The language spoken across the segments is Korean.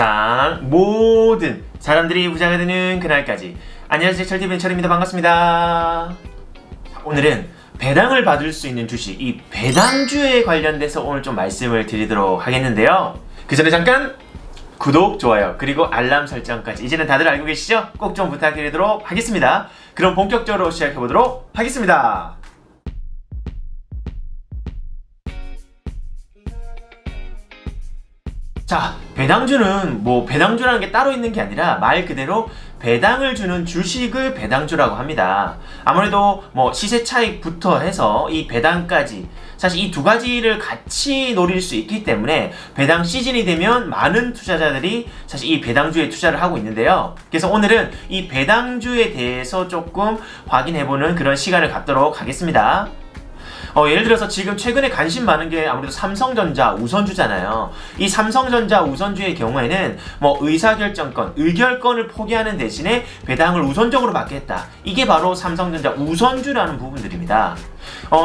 세상 모든 사람들이 부자가 되는 그날까지. 안녕하세요, 철TV의 반갑습니다. 오늘은 배당을 받을 수 있는 주식, 이 배당주에 관련돼서 오늘 좀 말씀을 드리도록 하겠는데요. 그 전에 잠깐 구독, 좋아요, 그리고 알람 설정까지 이제는 다들 알고 계시죠? 꼭 좀 부탁드리도록 하겠습니다. 그럼 본격적으로 시작해보도록 하겠습니다. 자, 배당주는 배당주라는 게 따로 있는 게 아니라 말 그대로 배당을 주는 주식을 배당주라고 합니다. 아무래도 시세 차익부터 해서 이 배당까지 사실 이 두 가지를 같이 노릴 수 있기 때문에 배당 시즌이 되면 많은 투자자들이 사실 이 배당주에 투자를 하고 있는데요. 그래서 오늘은 이 배당주에 대해서 조금 확인해보는 그런 시간을 갖도록 하겠습니다. 예를 들어서 지금 최근에 관심 많은 게 아무래도 삼성전자 우선주잖아요. 이 삼성전자 우선주의 경우에는 의사결정권, 의결권을 포기하는 대신에 배당을 우선적으로 받겠다. 이게 바로 삼성전자 우선주라는 부분들입니다.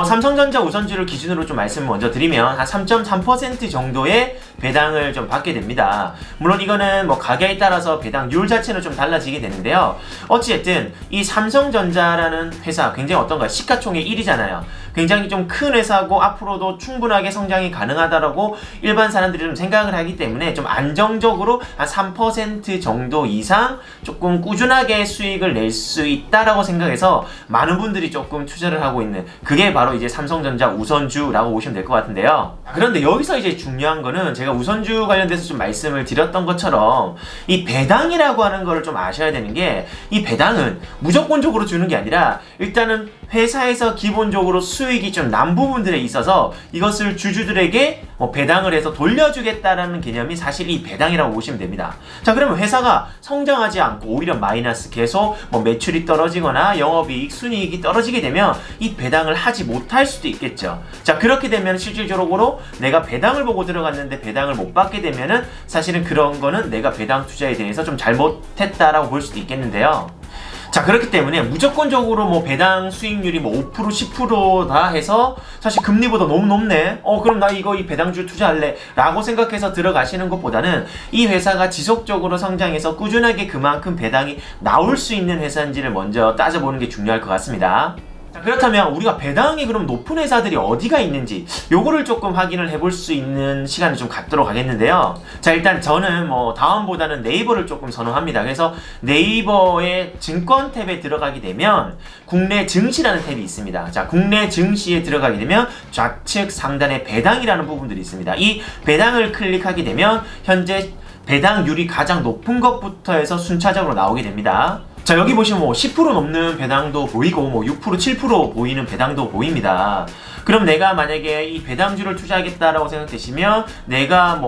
삼성전자 우선주를 기준으로 좀 말씀을 먼저 드리면 한 3.3% 정도의 배당을 좀 받게 됩니다. 물론 이거는 가격에 따라서 배당률 자체는 좀 달라지게 되는데요. 어찌됐든 이 삼성전자라는 회사 굉장히 어떤가 시가총액 1위잖아요. 굉장히 좀 큰 회사고 앞으로도 충분하게 성장이 가능하다라고 일반 사람들이 좀 생각을 하기 때문에 좀 안정적으로 한 3% 정도 이상 조금 꾸준하게 수익을 낼 수 있다라고 생각해서 많은 분들이 조금 투자를 하고 있는, 그게 바로 이제 삼성전자 우선주라고 보시면 될 것 같은데요. 그런데 여기서 이제 중요한 거는 제가 우선주 관련돼서 좀 말씀을 드렸던 것처럼 이 배당이라고 하는 거를 좀 아셔야 되는 게, 이 배당은 무조건적으로 주는 게 아니라 일단은 회사에서 기본적으로 수익이 좀 난 부분들에 있어서 이것을 주주들에게 배당을 해서 돌려주겠다라는 개념이 사실 이 배당이라고 보시면 됩니다. 자, 그러면 회사가 성장하지 않고 오히려 마이너스, 계속 매출이 떨어지거나 영업이익, 순이익이 떨어지게 되면 이 배당을 하지 못할 수도 있겠죠. 자, 그렇게 되면 실질적으로 내가 배당을 보고 들어갔는데 배당을 못 받게 되면은 사실은 그런 거는 내가 배당 투자에 대해서 좀 잘못했다라고 볼 수도 있겠는데요. 자, 그렇기 때문에 무조건적으로 배당 수익률이 5% 10%다 해서 사실 금리보다 너무 높네, 그럼 나 이 배당주 투자할래 라고 생각해서 들어가시는 것보다는 이 회사가 지속적으로 성장해서 꾸준하게 그만큼 배당이 나올 수 있는 회사인지를 먼저 따져보는 게 중요할 것 같습니다. 자, 그렇다면 우리가 배당이 그럼 높은 회사들이 어디가 있는지 요거를 조금 확인을 해볼 수 있는 시간을 좀 갖도록 하겠는데요. 자, 일단 저는 다음보다는 네이버를 조금 선호합니다. 그래서 네이버의 증권 탭에 들어가게 되면 국내 증시라는 탭이 있습니다. 자, 국내 증시에 들어가게 되면 좌측 상단에 배당이라는 부분들이 있습니다. 이 배당을 클릭하게 되면 현재 배당률이 가장 높은 것부터 해서 순차적으로 나오게 됩니다. 자, 여기 보시면 10% 넘는 배당도 보이고 6%, 7% 보이는 배당도 보입니다. 그럼 내가 만약에 이 배당주를 투자하겠다라고 생각되시면 내가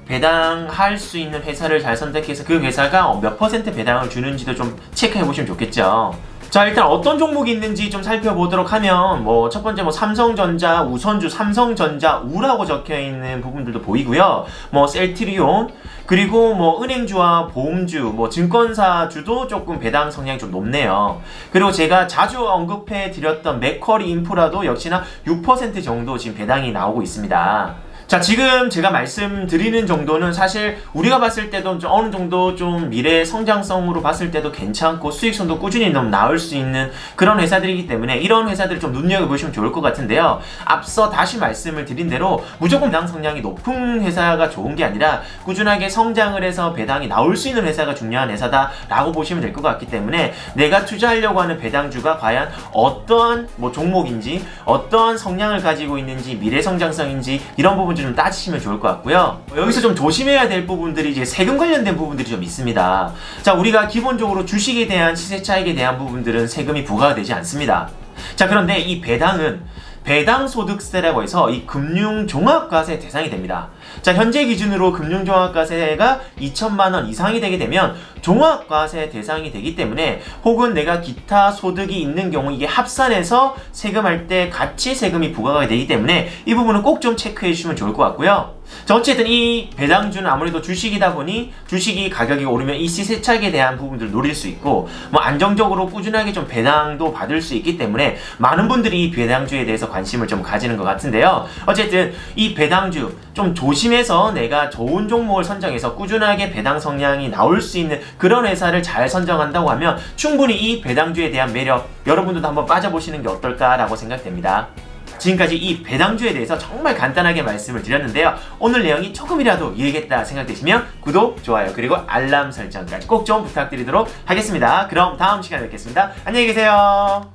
배당할 수 있는 회사를 잘 선택해서 그 회사가 몇 퍼센트 배당을 주는지도 좀 체크해 보시면 좋겠죠. 자, 일단 어떤 종목이 있는지 좀 살펴보도록 하면 첫 번째 삼성전자 우선주, 삼성전자 우라고 적혀있는 부분들도 보이고요. 셀트리온, 그리고 은행주와 보험주, 증권사주도 조금 배당 성향이 좀 높네요. 그리고 제가 자주 언급해 드렸던 맥쿼리 인프라도 역시나 6% 정도 지금 배당이 나오고 있습니다. 자, 지금 제가 말씀드리는 정도는 사실 우리가 봤을 때도 어느 정도 좀 미래 성장성으로 봤을 때도 괜찮고 수익성도 꾸준히 좀 나올 수 있는 그런 회사들이기 때문에 이런 회사들을 좀 눈여겨보시면 좋을 것 같은데요. 앞서 다시 말씀을 드린 대로 무조건 배당 성향이 높은 회사가 좋은 게 아니라 꾸준하게 성장을 해서 배당이 나올 수 있는 회사가 중요한 회사다라고 보시면 될 것 같기 때문에 내가 투자하려고 하는 배당주가 과연 어떠한 종목인지, 어떠한 성향을 가지고 있는지, 미래 성장성인지 이런 부분 좀 따지시면 좋을 것 같고요. 여기서 좀 조심해야 될 부분들이 이제 세금 관련된 부분들이 좀 있습니다. 자, 우리가 기본적으로 주식에 대한 시세 차익에 대한 부분들은 세금이 부과가 되지 않습니다. 자, 그런데 이 배당은 배당소득세라고 해서 이 금융종합과세 대상이 됩니다. 자, 현재 기준으로 금융종합과세가 2천만원 이상이 되게 되면 종합과세 대상이 되기 때문에, 혹은 내가 기타 소득이 있는 경우 이게 합산해서 세금할 때 같이 세금이 부과가 되기 때문에 이 부분은 꼭 좀 체크해 주시면 좋을 것 같고요. 자, 어쨌든 이 배당주는 아무래도 주식이다 보니 주식이 가격이 오르면 이 시세 차익에 대한 부분들을 노릴 수 있고 뭐 안정적으로 꾸준하게 좀 배당도 받을 수 있기 때문에 많은 분들이 이 배당주에 대해서 관심을 좀 가지는 것 같은데요. 어쨌든 이 배당주 좀 조심해서 내가 좋은 종목을 선정해서 꾸준하게 배당 성향이 나올 수 있는 그런 회사를 잘 선정한다고 하면 충분히 이 배당주에 대한 매력 여러분들도 한번 빠져보시는 게 어떨까라고 생각됩니다. 지금까지 이 배당주에 대해서 정말 간단하게 말씀을 드렸는데요. 오늘 내용이 조금이라도 유익했다 생각되시면 구독, 좋아요, 그리고 알람 설정까지 꼭 좀 부탁드리도록 하겠습니다. 그럼 다음 시간에 뵙겠습니다. 안녕히 계세요.